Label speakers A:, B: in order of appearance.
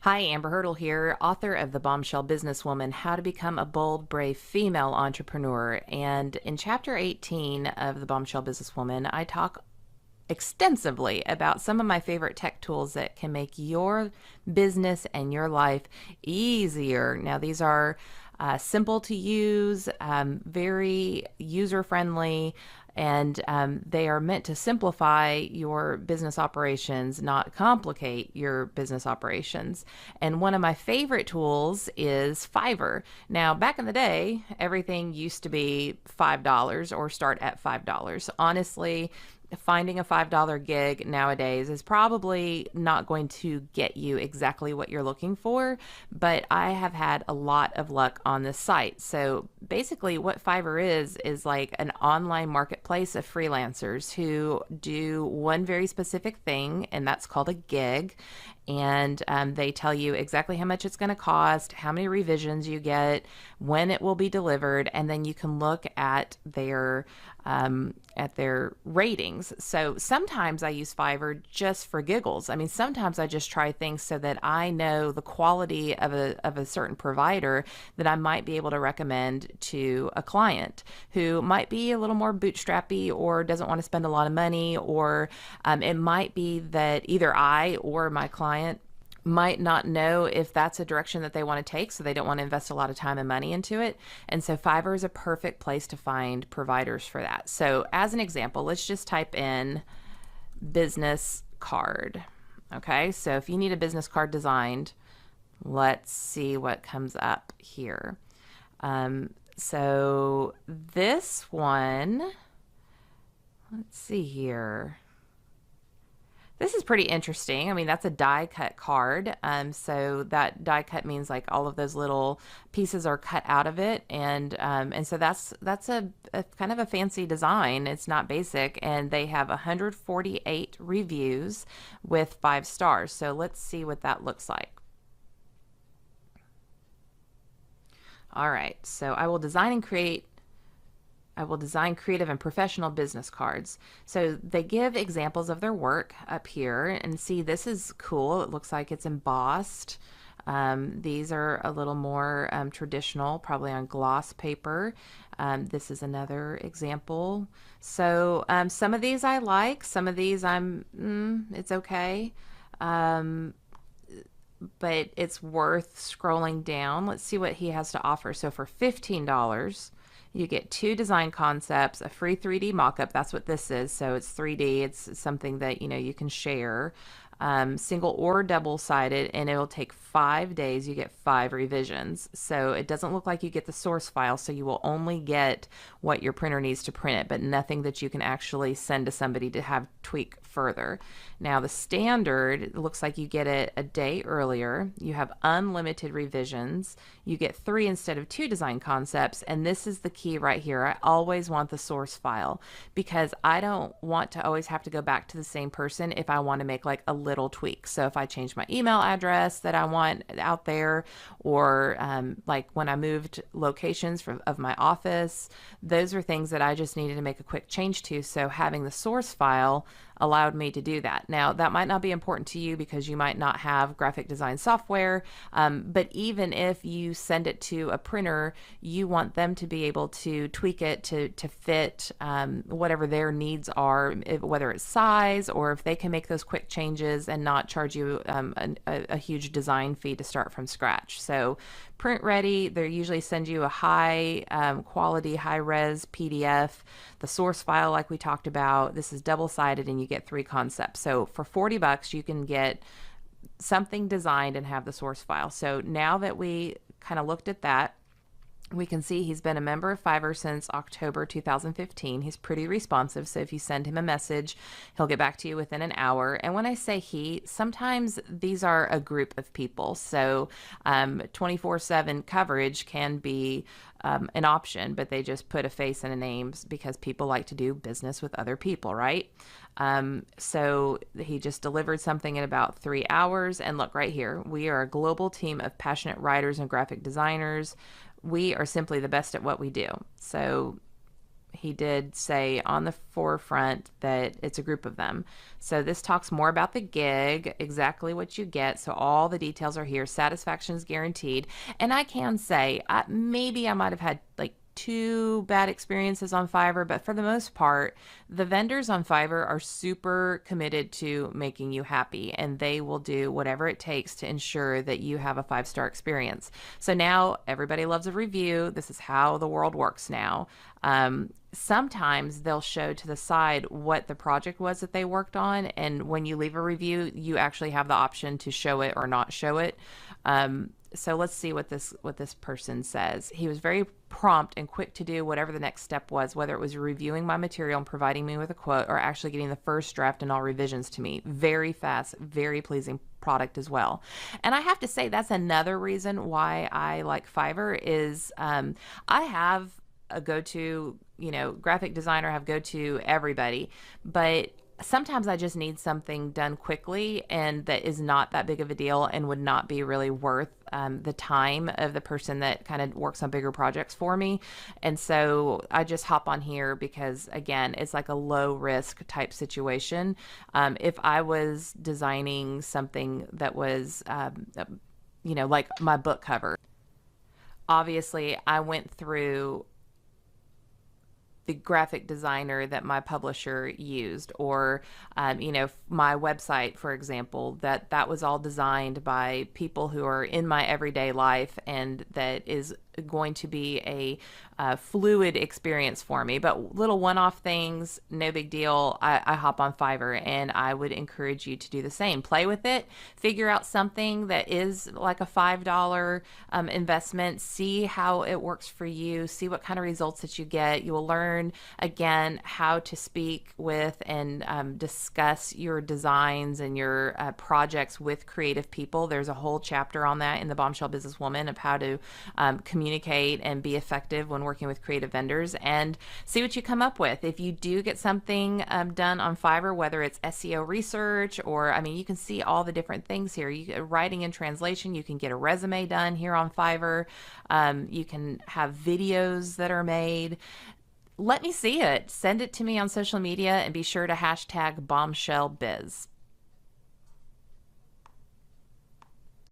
A: Hi, Amber Hurdle here, author of The Bombshell Business Woman, How to Become a Bold, Brave Female Entrepreneur. And in chapter 18 of The Bombshell Business Woman, I talk extensively about some of my favorite tech tools that can make your business and your life easier. Now, these are simple to use, very user friendly, and they are meant to simplify your business operations, not complicate your business operations. And one of my favorite tools is Fiverr. Now, back in the day, everything used to be $5 or start at $5. Honestly, finding a $5 gig nowadays is probably not going to get you exactly what you're looking for, but I have had a lot of luck on this site. So basically what Fiverr is like an online marketplace of freelancers who do one very specific thing, and that's called a gig. And they tell you exactly how much it's going to cost, how many revisions you get, when it will be delivered, and then you can look at their ratings. So sometimes I use Fiverr just for giggles. I mean, sometimes I just try things so that I know the quality of a certain provider that I might be able to recommend to a client who might be a little more bootstrappy or doesn't want to spend a lot of money, or it might be that either I or my client might not know if that's a direction that they want to take, so they don't want to invest a lot of time and money into it. And so Fiverr is a perfect place to find providers for that. So as an example, let's just type in business card. Okay, so if you need a business card designed, let's see what comes up here. So this one, let's see here. This is pretty interesting. I mean, that's a die cut card. So that die cut means like all of those little pieces are cut out of it, and so that's a kind of a fancy design. It's not basic, and they have 148 reviews with 5 stars. So let's see what that looks like. All right. So I will design creative and professional business cards. So they give examples of their work up here, and see, this is cool. It looks like it's embossed. These are a little more traditional, probably on gloss paper. This is another example. So some of these I like, some of these it's okay. But it's worth scrolling down. Let's see what he has to offer. So for $15, you get 2 design concepts, a free 3D mockup. That's what this is. So it's 3D. It's something that you can share, single or double-sided, and it'll take 5 days. You get 5 revisions. So it doesn't look like you get the source file, so you will only get what your printer needs to print it, but nothing that you can actually send to somebody to have tweak further. Now the standard, it looks like you get it a day earlier. You have unlimited revisions. You get 3 instead of 2 design concepts, and this is the key right here. I always want the source file, because I don't want to always have to go back to the same person if I want to make like a little tweak. So if I change my email address that I want out there, or like when I moved locations of my office, those are things that I just needed to make a quick change to. So having the source file allowed me to do that. Now, that might not be important to you because you might not have graphic design software, but even if you send it to a printer, you want them to be able to tweak it to fit whatever their needs are, whether it's size, or if they can make those quick changes and not charge you a huge design fee to start from scratch. So print ready, they usually send you a high quality, high res PDF. The source file, like we talked about, this is double-sided, and you get 3 concepts. So for $40, you can get something designed and have the source file. So now that we kind of looked at that, we can see he's been a member of Fiverr since October 2015. He's pretty responsive, so if you send him a message, he'll get back to you within an hour. And when I say he, sometimes these are a group of people, so 24/7 coverage can be an option, but they just put a face and a name because people like to do business with other people, right? So he just delivered something in about 3 hours. And look right here, we are a global team of passionate writers and graphic designers. We are simply the best at what we do. So he did say on the forefront that it's a group of them. So this talks more about the gig, exactly what you get. So all the details are here. Satisfaction is guaranteed. And I can say, maybe I might have had like two bad experiences on Fiverr, but for the most part, the vendors on Fiverr are super committed to making you happy, and they will do whatever it takes to ensure that you have a 5-star experience. So now everybody loves a review. This is how the world works now. Sometimes they'll show to the side what the project was that they worked on, and when you leave a review, you actually have the option to show it or not show it. So let's see what this person says. He was very prompt and quick to do whatever the next step was, whether it was reviewing my material and providing me with a quote or actually getting the first draft and all revisions to me. Very fast, very pleasing product as well. And I have to say that's another reason why I like Fiverr is I have a go-to, graphic designer, have go-to everybody, but sometimes I just need something done quickly and that is not that big of a deal and would not be really worth the time of the person that kind of works on bigger projects for me. And so I just hop on here because, again, it's like a low risk type situation. If I was designing something that was, like my book cover, obviously I went through the graphic designer that my publisher used, or my website, for example, that was all designed by people who are in my everyday life, and that is going to be a fluid experience for me. But little one-off things, no big deal. I hop on Fiverr, and I would encourage you to do the same. Play with it, figure out something that is like a $5 investment, see how it works for you, see what kind of results that you get. You will learn, again, how to speak with and discuss your designs and your projects with creative people. There's a whole chapter on that in the Bombshell Business Woman of how to communicate and be effective when working with creative vendors, and see what you come up with. If you do get something done on Fiverr, whether it's SEO research or, you can see all the different things here. Writing and translation, you can get a resume done here on Fiverr. You can have videos that are made. Let me see it. Send it to me on social media and be sure to hashtag Bombshell Biz.